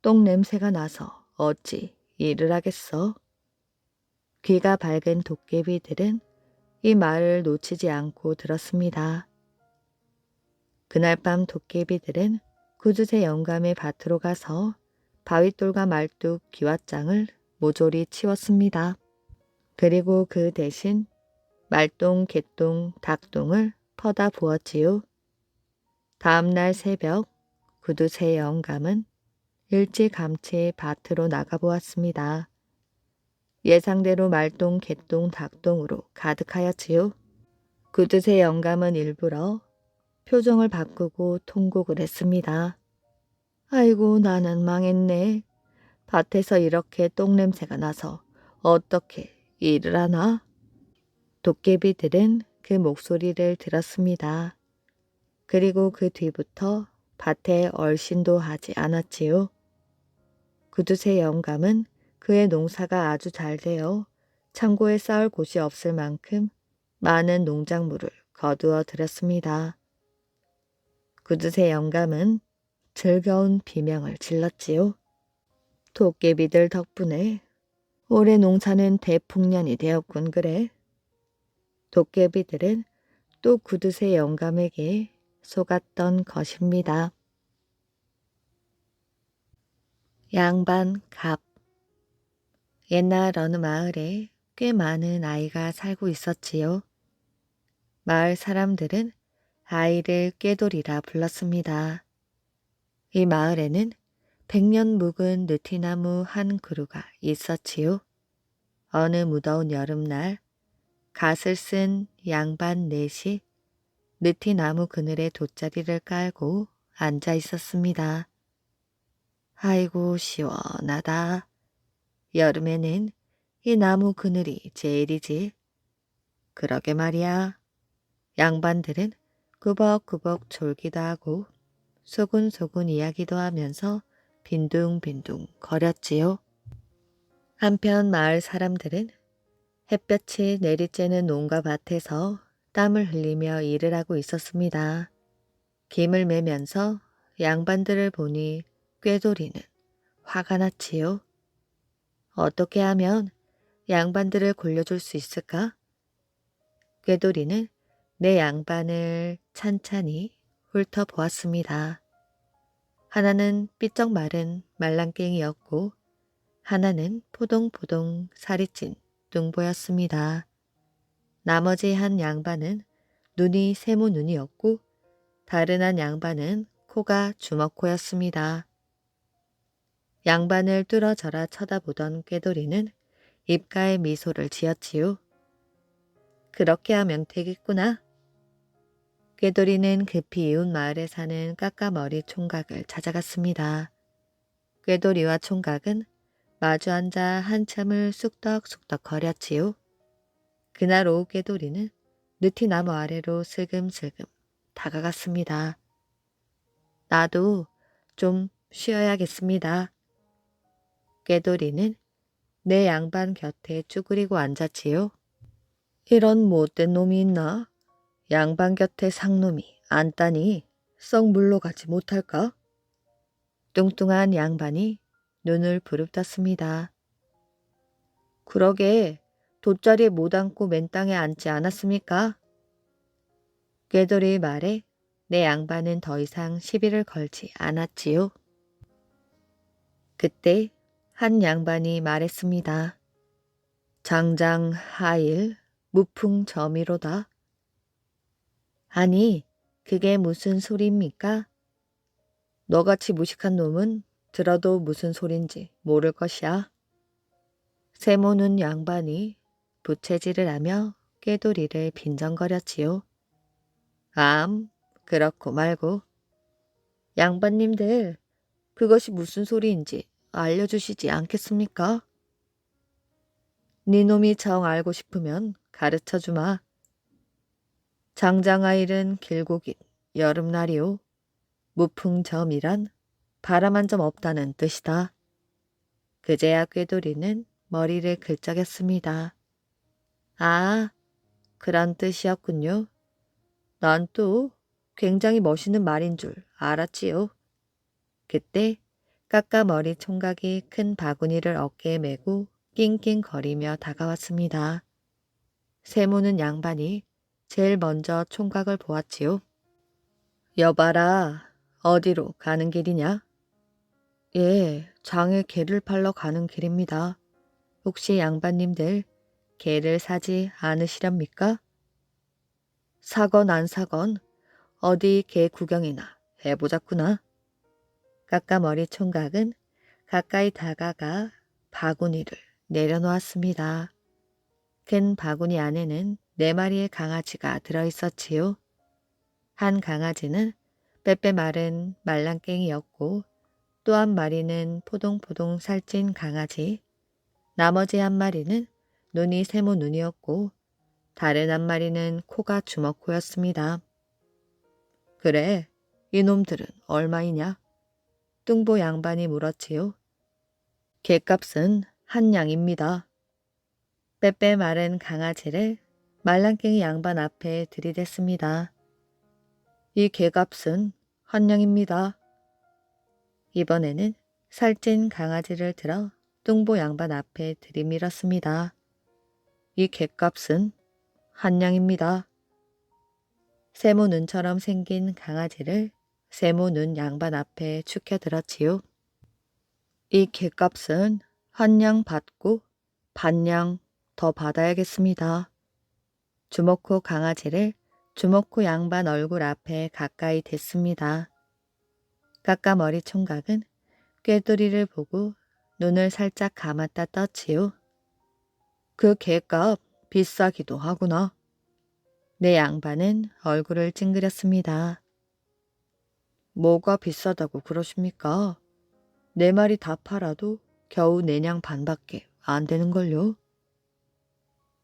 똥 냄새가 나서 어찌 일을 하겠어. 귀가 밝은 도깨비들은 이 말을 놓치지 않고 들었습니다. 그날 밤 도깨비들은 구두쇠 영감의 밭으로 가서 바윗돌과 말뚝, 기와장을 모조리 치웠습니다. 그리고 그 대신 말똥, 개똥, 닭똥을 퍼다 부었지요. 다음날 새벽 구두쇠 영감은 일찌감치 밭으로 나가보았습니다. 예상대로 말똥, 개똥, 닭똥으로 가득하였지요. 구두쇠 영감은 일부러 표정을 바꾸고 통곡을 했습니다. 아이고 나는 망했네. 밭에서 이렇게 똥냄새가 나서 어떻게 일을 하나? 도깨비들은 그 목소리를 들었습니다. 그리고 그 뒤부터 밭에 얼씬도 하지 않았지요. 구두쇠 영감은 그의 농사가 아주 잘 되어 창고에 쌓을 곳이 없을 만큼 많은 농작물을 거두어 들였습니다. 구두쇠 영감은 즐거운 비명을 질렀지요. 도깨비들 덕분에 올해 농사는 대풍년이 되었군 그래. 도깨비들은 또 구두쇠 영감에게 속았던 것입니다. 양반 갑. 옛날 어느 마을에 꽤 많은 아이가 살고 있었지요. 마을 사람들은 아이를 꾀돌이라 불렀습니다. 이 마을에는 100년 묵은 느티나무 한 그루가 있었지요. 어느 무더운 여름날 갓을 쓴 양반 넷이 느티나무 그늘에 돗자리를 깔고 앉아 있었습니다. 아이고 시원하다. 여름에는 이 나무 그늘이 제일이지. 그러게 말이야. 양반들은 꾸벅꾸벅 졸기도 하고 소근소근 이야기도 하면서 빈둥빈둥 거렸지요. 한편 마을 사람들은 햇볕이 내리쬐는 농가 밭에서 땀을 흘리며 일을 하고 있었습니다. 김을 매면서 양반들을 보니 꾀돌이는 화가 났지요. 어떻게 하면 양반들을 골려줄 수 있을까? 꾀돌이는 내 양반을 찬찬히 훑어보았습니다. 하나는 삐쩍 마른 말랑깽이였고 하나는 포동포동 살이 찐 뚱보였습니다. 나머지 한 양반은 눈이 세모 눈이었고 다른 한 양반은 코가 주먹코였습니다. 양반을 뚫어져라 쳐다보던 꾀돌이는 입가에 미소를 지었지요. 그렇게 하면 되겠구나. 꾀돌이는 급히 이웃 마을에 사는 까까머리 총각을 찾아갔습니다. 꾀돌이와 총각은 마주 앉아 한참을 쑥덕쑥덕 거렸지요. 그날 오후 꾀돌이는 느티나무 아래로 슬금슬금 다가갔습니다. 나도 좀 쉬어야겠습니다. 꾀돌이는 내 양반 곁에 쭈그리고 앉았지요. 이런 못된 놈이 있나? 양반 곁에 상놈이 앉다니 썩 물러가지 못할까? 뚱뚱한 양반이 눈을 부릅떴습니다. 그러게 돗자리에 못 앉고 맨 땅에 앉지 않았습니까? 꾀돌이의 말에 내 양반은 더 이상 시비를 걸지 않았지요. 그때 한 양반이 말했습니다. 장장 하일 무풍점이로다. 아니, 그게 무슨 소리입니까? 너같이 무식한 놈은 들어도 무슨 소린지 모를 것이야. 세모는 양반이 부채질을 하며 꾀돌이를 빈정거렸지요. 그렇고 말고. 양반님들, 그것이 무슨 소리인지 알려주시지 않겠습니까? 니놈이 정 알고 싶으면 가르쳐주마. 장장하일은 길고 긴 여름날이오. 무풍점이란 바람 한 점 없다는 뜻이다. 그제야 꾀돌이는 머리를 긁적였습니다. 아, 그런 뜻이었군요. 난 또 굉장히 멋있는 말인 줄 알았지요. 그때 까까머리 총각이 큰 바구니를 어깨에 메고 낑낑거리며 다가왔습니다. 세모는 양반이 제일 먼저 총각을 보았지요. 여봐라, 어디로 가는 길이냐? 예, 장에 개를 팔러 가는 길입니다. 혹시 양반님들 개를 사지 않으시렵니까? 사건 안 사건 어디 개 구경이나 해보자꾸나. 까까머리 총각은 가까이 다가가 바구니를 내려놓았습니다. 큰 바구니 안에는 4마리의 강아지가 들어있었지요. 한 강아지는 빼빼 마른 말랑깽이였고 또 한 마리는 포동포동 살찐 강아지, 나머지 한 마리는 눈이 세모 눈이었고 다른 한 마리는 코가 주먹코였습니다. 그래, 이놈들은 얼마이냐? 뚱보 양반이 물었지요. 개값은 한 양입니다. 빼빼 마른 강아지를 말랑깽이 양반 앞에 들이댔습니다. 이 개값은 한 양입니다. 이번에는 살찐 강아지를 들어 뚱보 양반 앞에 들이밀었습니다. 이 개값은 한 양입니다. 세모 눈처럼 생긴 강아지를 세모 눈 양반 앞에 축혀들었지요. 이 개값은 한 양 받고 반양 더 받아야겠습니다. 주먹코 강아지를 주먹코 양반 얼굴 앞에 가까이 댔습니다. 까까머리 총각은 꾀돌이를 보고 눈을 살짝 감았다 떴지요. 그 개값 비싸기도 하구나. 내 양반은 얼굴을 찡그렸습니다. 뭐가 비싸다고 그러십니까? 4마리 다 팔아도 겨우 4냥 반밖에 안 되는걸요.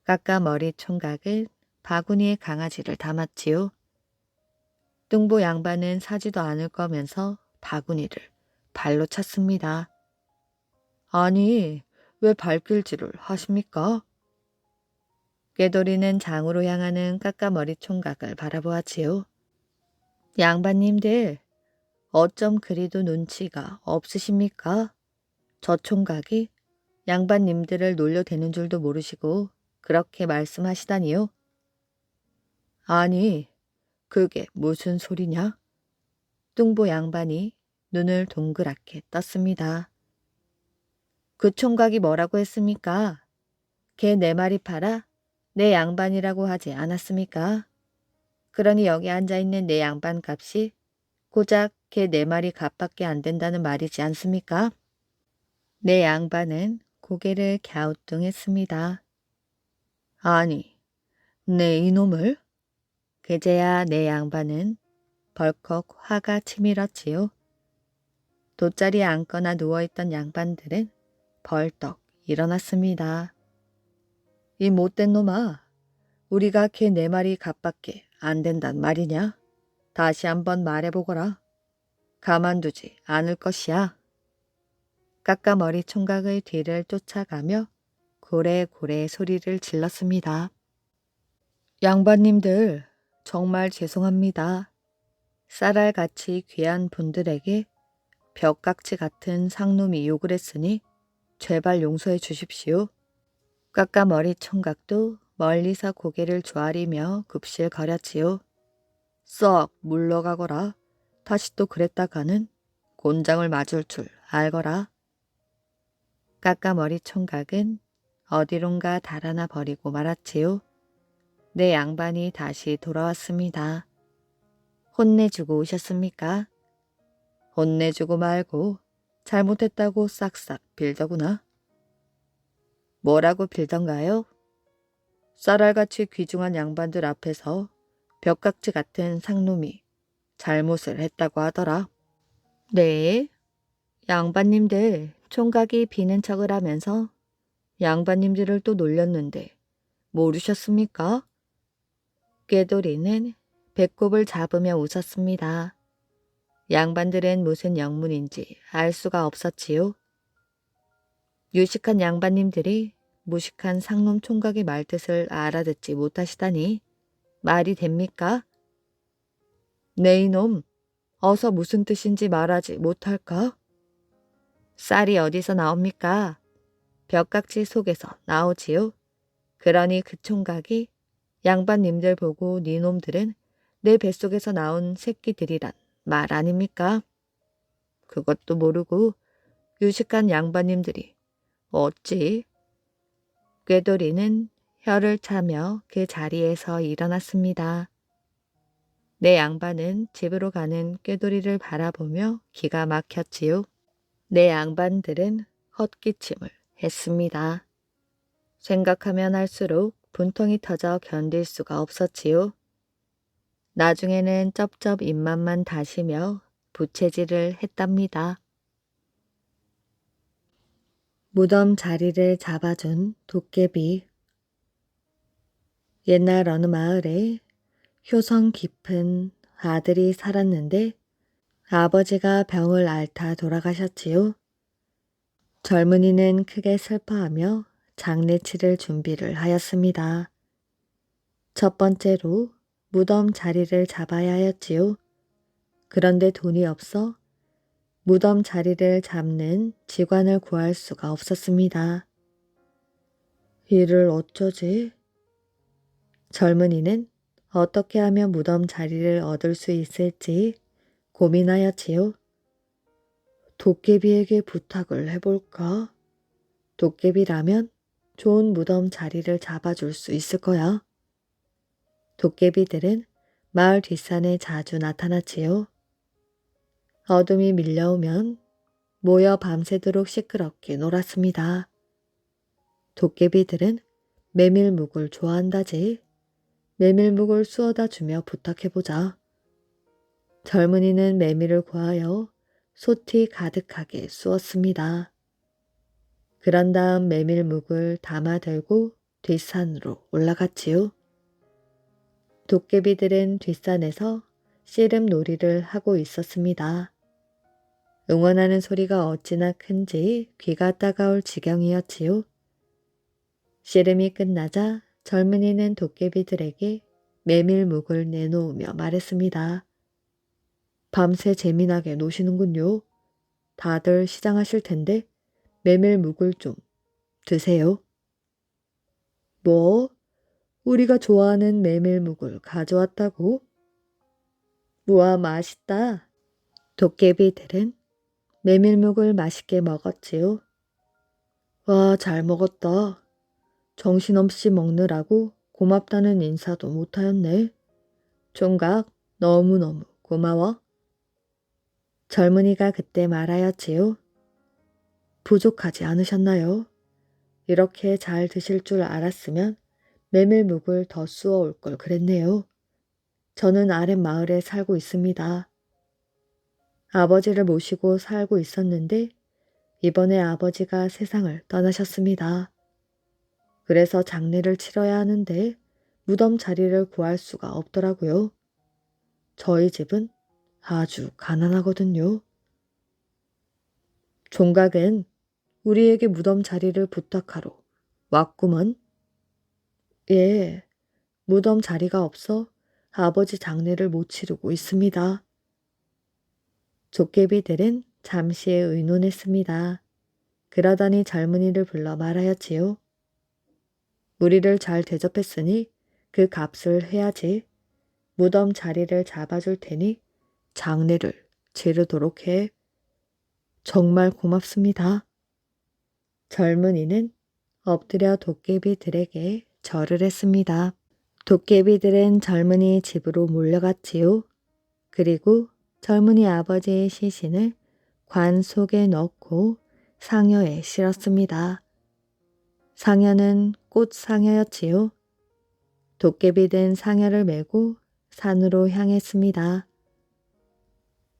까까머리 총각은 바구니에 강아지를 담았지요. 뚱보 양반은 사지도 않을 거면서 바구니를 발로 찼습니다. 아니, 왜 발길질을 하십니까? 꾀돌이는 장으로 향하는 까까머리 총각을 바라보았지요. 양반님들, 어쩜 그리도 눈치가 없으십니까? 저 총각이 양반님들을 놀려대는 줄도 모르시고 그렇게 말씀하시다니요. 아니, 그게 무슨 소리냐? 뚱보 양반이 눈을 동그랗게 떴습니다. 그 총각이 뭐라고 했습니까? 개 4마리 팔아 내 양반이라고 하지 않았습니까? 그러니 여기 앉아있는 내 양반 값이 고작 개 4마리 값밖에 안 된다는 말이지 않습니까? 내 양반은 고개를 갸우뚱했습니다. 아니, 내 이놈을? 그제야 내 양반은 벌컥 화가 치밀었지요. 돗자리에 앉거나 누워있던 양반들은 벌떡 일어났습니다. 이 못된 놈아, 우리가 개 4마리 값밖에 안 된단 말이냐? 다시 한번 말해보거라. 가만두지 않을 것이야. 까까머리 총각의 뒤를 쫓아가며 고래고래 소리를 질렀습니다. 양반님들, 정말 죄송합니다. 쌀알같이 귀한 분들에게 벽깍지 같은 상놈이 욕을 했으니 제발 용서해 주십시오. 까까머리 총각도 멀리서 고개를 조아리며 굽실거렸지요. 썩 물러가거라. 다시 또 그랬다가는 곤장을 맞을 줄 알거라. 까까머리 총각은 어디론가 달아나 버리고 말았지요. 내 양반이 다시 돌아왔습니다. 혼내주고 오셨습니까? 혼내주고 말고 잘못했다고 싹싹 빌더구나. 뭐라고 빌던가요? 쌀알같이 귀중한 양반들 앞에서 벽깍지 같은 상놈이 잘못을 했다고 하더라. 네, 양반님들 총각이 비는 척을 하면서 양반님들을 또 놀렸는데 모르셨습니까? 꾀돌이는 배꼽을 잡으며 웃었습니다. 양반들은 무슨 영문인지 알 수가 없었지요. 유식한 양반님들이 무식한 상놈 총각의 말뜻을 알아듣지 못하시다니 말이 됩니까? 네 이놈, 어서 무슨 뜻인지 말하지 못할까? 쌀이 어디서 나옵니까? 벽깍지 속에서 나오지요. 그러니 그 총각이 양반님들 보고 니놈들은 내 뱃속에서 나온 새끼들이란 말 아닙니까? 그것도 모르고 유식한 양반님들이 어찌? 꾀돌이는 혀를 차며 그 자리에서 일어났습니다. 내 양반은 집으로 가는 꾀돌이를 바라보며 기가 막혔지요. 내 양반들은 헛기침을 했습니다. 생각하면 할수록 분통이 터져 견딜 수가 없었지요. 나중에는 쩝쩝 입맛만 다시며 부채질을 했답니다. 무덤 자리를 잡아준 도깨비. 옛날 어느 마을에 효성 깊은 아들이 살았는데 아버지가 병을 앓다 돌아가셨지요. 젊은이는 크게 슬퍼하며 장례 치를 준비를 하였습니다. 첫 번째로 무덤 자리를 잡아야 하였지요. 그런데 돈이 없어 무덤 자리를 잡는 직관을 구할 수가 없었습니다. 이를 어쩌지? 젊은이는 어떻게 하면 무덤 자리를 얻을 수 있을지 고민하였지요. 도깨비에게 부탁을 해볼까? 도깨비라면 좋은 무덤 자리를 잡아줄 수 있을 거야. 도깨비들은 마을 뒷산에 자주 나타났지요. 어둠이 밀려오면 모여 밤새도록 시끄럽게 놀았습니다. 도깨비들은 메밀묵을 좋아한다지. 메밀묵을 쑤어다 주며 부탁해보자. 젊은이는 메밀을 구하여 솥이 가득하게 쑤었습니다. 그런 다음 메밀묵을 담아 들고 뒷산으로 올라갔지요. 도깨비들은 뒷산에서 씨름 놀이를 하고 있었습니다. 응원하는 소리가 어찌나 큰지 귀가 따가울 지경이었지요. 씨름이 끝나자 젊은이는 도깨비들에게 메밀묵을 내놓으며 말했습니다. 밤새 재미나게 노시는군요. 다들 시장하실 텐데 메밀묵을 좀 드세요. 뭐? 우리가 좋아하는 메밀묵을 가져왔다고? 우와, 맛있다. 도깨비들은 메밀묵을 맛있게 먹었지요. 와, 잘 먹었다. 정신없이 먹느라고 고맙다는 인사도 못하였네. 총각, 너무너무 고마워. 젊은이가 그때 말하였지요. 부족하지 않으셨나요? 이렇게 잘 드실 줄 알았으면 메밀묵을 더 쑤어 올 걸 그랬네요. 저는 아랫마을에 살고 있습니다. 아버지를 모시고 살고 있었는데 이번에 아버지가 세상을 떠나셨습니다. 그래서 장례를 치러야 하는데 무덤 자리를 구할 수가 없더라고요. 저희 집은 아주 가난하거든요. 종각은 우리에게 무덤 자리를 부탁하러 왔구먼. 예, 무덤 자리가 없어 아버지 장례를 못 치르고 있습니다. 족개비들은 잠시 의논했습니다. 그러더니 젊은이를 불러 말하였지요. 우리를 잘 대접했으니 그 값을 해야지. 무덤 자리를 잡아줄 테니 장례를 치르도록 해. 정말 고맙습니다. 젊은이는 엎드려 도깨비들에게 절을 했습니다. 도깨비들은 젊은이 집으로 몰려갔지요. 그리고 젊은이 아버지의 시신을 관 속에 넣고 상여에 실었습니다. 상여는 꽃 상여였지요. 도깨비는 상여를 메고 산으로 향했습니다.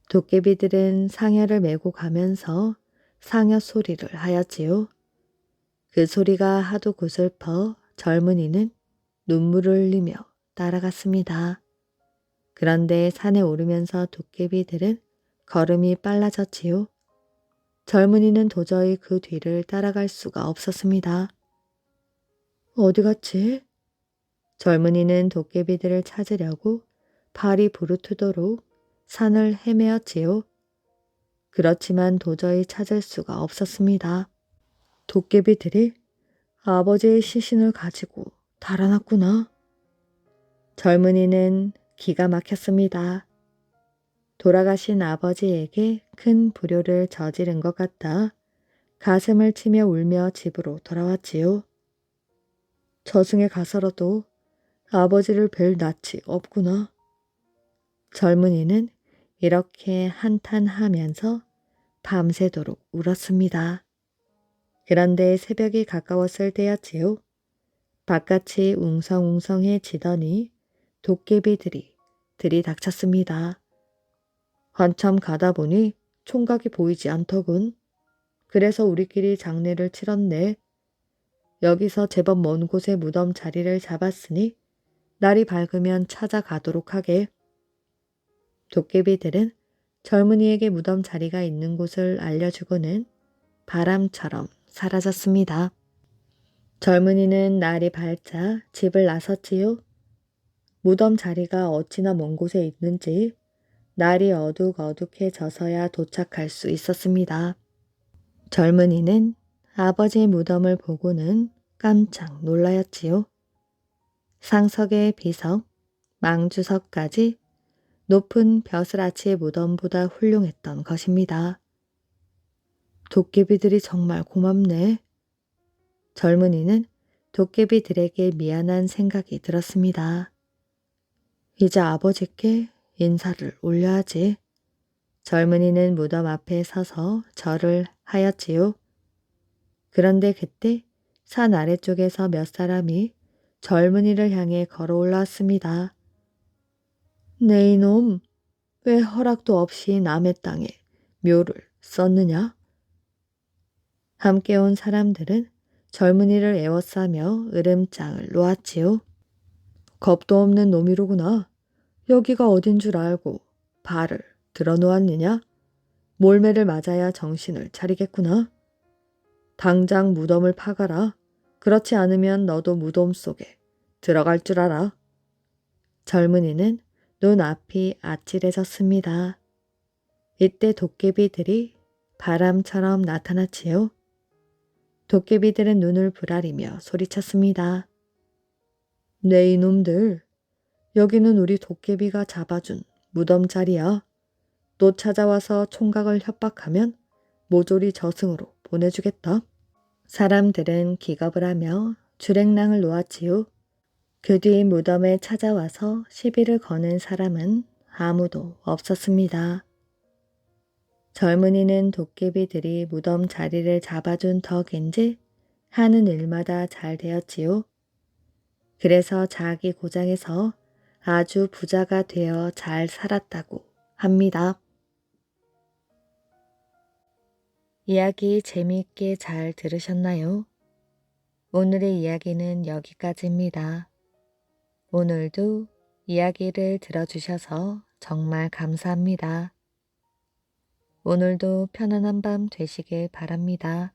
도깨비들은 상여를 메고 가면서 상여 소리를 하였지요. 그 소리가 하도 고슬퍼 젊은이는 눈물을 흘리며 따라갔습니다. 그런데 산에 오르면서 도깨비들은 걸음이 빨라졌지요. 젊은이는 도저히 그 뒤를 따라갈 수가 없었습니다. 어디 갔지? 젊은이는 도깨비들을 찾으려고 발이 부르트도록 산을 헤매었지요. 그렇지만 도저히 찾을 수가 없었습니다. 도깨비들이 아버지의 시신을 가지고 달아났구나. 젊은이는 기가 막혔습니다. 돌아가신 아버지에게 큰 불효를 저지른 것 같아 가슴을 치며 울며 집으로 돌아왔지요. 저승에 가서라도 아버지를 뵐 낯이 없구나. 젊은이는 이렇게 한탄하면서 밤새도록 울었습니다. 그런데 새벽이 가까웠을 때였지요. 바깥이 웅성웅성해지더니 도깨비들이 들이닥쳤습니다. 한참 가다 보니 총각이 보이지 않더군. 그래서 우리끼리 장례를 치렀네. 여기서 제법 먼 곳에 무덤 자리를 잡았으니 날이 밝으면 찾아가도록 하게. 도깨비들은 젊은이에게 무덤 자리가 있는 곳을 알려주고는 바람처럼 사라졌습니다. 젊은이는 날이 밝자 집을 나섰지요. 무덤 자리가 어찌나 먼 곳에 있는지 날이 어둑어둑해져서야 도착할 수 있었습니다. 젊은이는 아버지의 무덤을 보고는 깜짝 놀라였지요. 상석의 비석, 망주석까지 높은 벼슬아치의 무덤보다 훌륭했던 것입니다. 도깨비들이 정말 고맙네. 젊은이는 도깨비들에게 미안한 생각이 들었습니다. 이제 아버지께 인사를 올려야지. 젊은이는 무덤 앞에 서서 절을 하였지요. 그런데 그때 산 아래쪽에서 몇 사람이 젊은이를 향해 걸어 올라왔습니다. 네 이놈, 왜 허락도 없이 남의 땅에 묘를 썼느냐? 함께 온 사람들은 젊은이를 에워싸며 으름장을 놓았지요. 겁도 없는 놈이로구나. 여기가 어딘 줄 알고 발을 들어놓았느냐? 몰매를 맞아야 정신을 차리겠구나. 당장 무덤을 파가라. 그렇지 않으면 너도 무덤 속에 들어갈 줄 알아. 젊은이는 눈앞이 아찔해졌습니다. 이때 도깨비들이 바람처럼 나타났지요. 도깨비들은 눈을 부라리며 소리쳤습니다. 네 이놈들, 여기는 우리 도깨비가 잡아준 무덤 자리야. 또 찾아와서 총각을 협박하면 모조리 저승으로 보내주겠다. 사람들은 기겁을 하며 주랭랑을 놓았지요. 그 뒤 무덤에 찾아와서 시비를 거는 사람은 아무도 없었습니다. 젊은이는 도깨비들이 무덤 자리를 잡아준 덕인지 하는 일마다 잘 되었지요. 그래서 자기 고장에서 아주 부자가 되어 잘 살았다고 합니다. 이야기 재미있게 잘 들으셨나요? 오늘의 이야기는 여기까지입니다. 오늘도 이야기를 들어주셔서 정말 감사합니다. 오늘도 편안한 밤 되시길 바랍니다.